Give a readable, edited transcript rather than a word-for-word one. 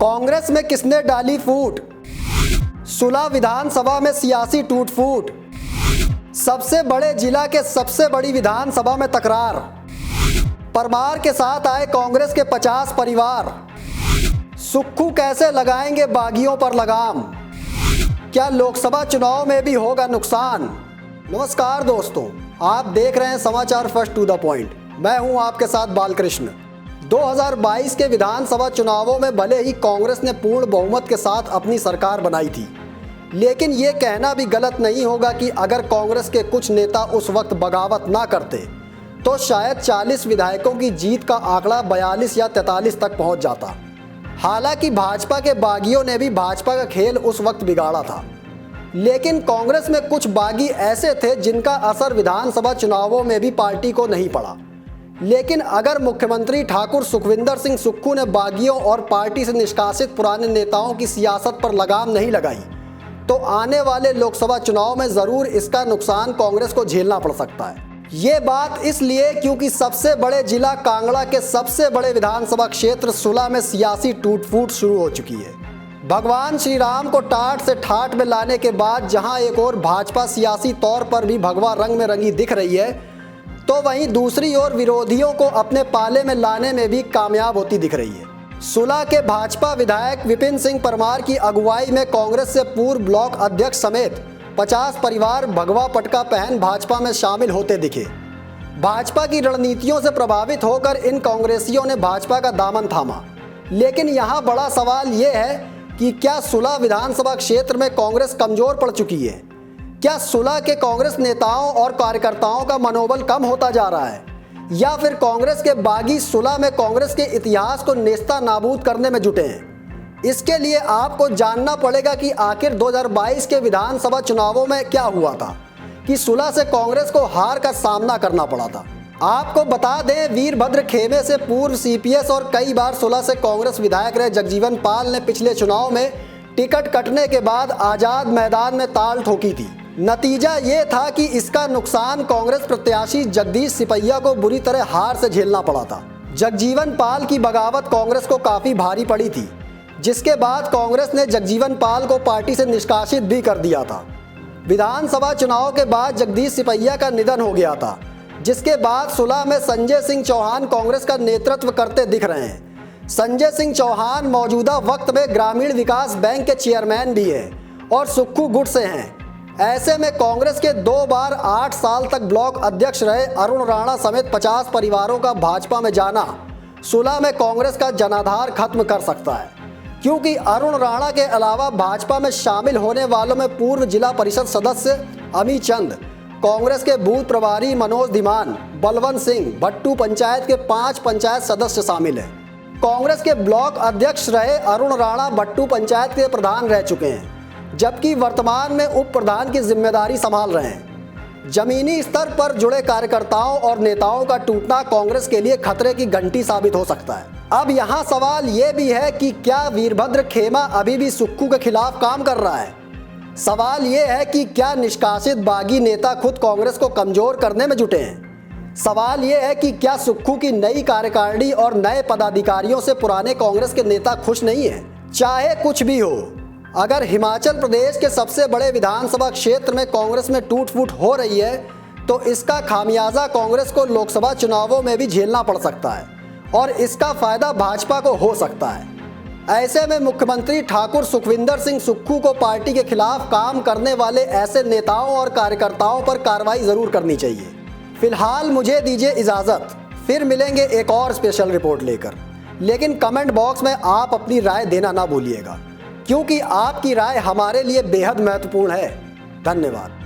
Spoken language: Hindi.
कांग्रेस में किसने डाली फूट? सुलह विधानसभा में सियासी टूट फूट। सबसे बड़े जिला के सबसे बड़ी विधानसभा में तकरार। परमार के साथ आए कांग्रेस के 50 परिवार। सुक्खू कैसे लगाएंगे बागियों पर लगाम? क्या लोकसभा चुनाव में भी होगा नुकसान? नमस्कार दोस्तों, आप देख रहे हैं समाचार फर्स्ट टू द पॉइंट। मैं हूं आपके साथ बालकृष्ण। 2022 के विधानसभा चुनावों में भले ही कांग्रेस ने पूर्ण बहुमत के साथ अपनी सरकार बनाई थी, लेकिन ये कहना भी गलत नहीं होगा कि अगर कांग्रेस के कुछ नेता उस वक्त बगावत ना करते तो शायद 40 विधायकों की जीत का आंकड़ा 42 या 43 तक पहुंच जाता। हालांकि भाजपा के बागियों ने भी भाजपा का खेल उस वक्त बिगाड़ा था, लेकिन कांग्रेस में कुछ बागी ऐसे थे जिनका असर विधानसभा चुनावों में भी पार्टी को नहीं पड़ा। लेकिन अगर मुख्यमंत्री ठाकुर सुखविंदर सिंह सुक्खू ने बागियों और पार्टी से निष्कासित पुराने नेताओं की सियासत पर लगाम नहीं लगाई तो आने वाले लोकसभा चुनाव में जरूर इसका नुकसान कांग्रेस को झेलना पड़ सकता है। ये बात इसलिए क्योंकि सबसे बड़े जिला कांगड़ा के सबसे बड़े विधानसभा क्षेत्र सुलह में सियासी टूट-फूट शुरू हो चुकी है। भगवान श्री राम को टाट से ठाट में लाने के बाद जहां एक और भाजपा सियासी तौर पर भी भगवा रंग में रंगी दिख रही है, तो वहीं दूसरी ओर विरोधियों को अपने पाले में लाने में भी कामयाब होती दिख रही है। सुलह के भाजपा विधायक विपिन सिंह परमार की अगुवाई में कांग्रेस से पूर्व ब्लॉक अध्यक्ष समेत 50 परिवार भगवा पटका पहन भाजपा में शामिल होते दिखे। भाजपा की रणनीतियों से प्रभावित होकर इन कांग्रेसियों ने भाजपा का दामन थामा। लेकिन यहाँ बड़ा सवाल ये है कि क्या सुलह विधानसभा क्षेत्र में कांग्रेस कमजोर पड़ चुकी है? क्या सुलह के कांग्रेस नेताओं और कार्यकर्ताओं का मनोबल कम होता जा रहा है, या फिर कांग्रेस के बागी सुलह में कांग्रेस के इतिहास को नेस्ता नाबूद करने में जुटे हैं? इसके लिए आपको जानना पड़ेगा कि आखिर 2022 के विधानसभा चुनावों में क्या हुआ था कि सुलह से कांग्रेस को हार का सामना करना पड़ा था। आपको बता दें, वीरभद्र खेमे से पूर्व सीपीएस और कई बार सुलह से कांग्रेस विधायक रहे जगजीवन पाल ने पिछले चुनाव में टिकट कटने के बाद आजाद मैदान में ताल ठोकी थी। नतीजा ये था कि इसका नुकसान कांग्रेस प्रत्याशी जगदीश सिपैया को बुरी तरह हार से झेलना पड़ा था। जगजीवन पाल की बगावत कांग्रेस को काफी भारी पड़ी थी, जिसके बाद कांग्रेस ने जगजीवन पाल को पार्टी से निष्कासित भी कर दिया था। विधानसभा चुनाव के बाद जगदीश सिपैया का निधन हो गया था, जिसके बाद सुलह में संजय सिंह चौहान कांग्रेस का नेतृत्व करते दिख रहे हैं। संजय सिंह चौहान मौजूदा वक्त में ग्रामीण विकास बैंक के चेयरमैन भी है और सुक्खू गुट से हैं। ऐसे में कांग्रेस के 2 बार 8 साल तक ब्लॉक अध्यक्ष रहे अरुण राणा समेत 50 परिवारों का भाजपा में जाना सुलह में कांग्रेस का जनाधार खत्म कर सकता है, क्योंकि अरुण राणा के अलावा भाजपा में शामिल होने वालों में पूर्व जिला परिषद सदस्य अमी चंद, कांग्रेस के बूथ प्रभारी मनोज धीमान, बलवंत सिंह, भट्टू पंचायत के 5 पंचायत सदस्य शामिल हैं। कांग्रेस के ब्लॉक अध्यक्ष रहे अरुण राणा भट्टू पंचायत के प्रधान रह चुके हैं, जबकि वर्तमान में उप प्रधान की जिम्मेदारी संभाल रहे हैं। जमीनी स्तर पर जुड़े कार्यकर्ताओं और नेताओं का टूटना कांग्रेस के लिए खतरे की घंटी साबित हो सकता है। अब यहाँ सवाल ये भी है कि क्या वीरभद्र खेमा अभी भी सुक्खू के खिलाफ काम कर रहा है? सवाल ये है कि क्या निष्कासित बागी नेता खुद कांग्रेस को कमजोर करने में जुटे हैं? सवाल ये है कि क्या सुक्खू की नई कार्यकारिणी और नए पदाधिकारियों से पुराने कांग्रेस के नेता खुश नहीं है? चाहे कुछ भी हो, अगर हिमाचल प्रदेश के सबसे बड़े विधानसभा क्षेत्र में कांग्रेस में टूट-फूट हो रही है तो इसका खामियाजा कांग्रेस को लोकसभा चुनावों में भी झेलना पड़ सकता है और इसका फायदा भाजपा को हो सकता है। ऐसे में मुख्यमंत्री ठाकुर सुखविंदर सिंह सुक्खू को पार्टी के खिलाफ काम करने वाले ऐसे नेताओं और कार्यकर्ताओं पर कार्रवाई जरूर करनी चाहिए। फिलहाल मुझे दीजिए इजाजत, फिर मिलेंगे एक और स्पेशल रिपोर्ट लेकर। लेकिन कमेंट बॉक्स में आप अपनी राय देना ना भूलिएगा, क्योंकि आपकी राय हमारे लिए बेहद महत्वपूर्ण है। धन्यवाद।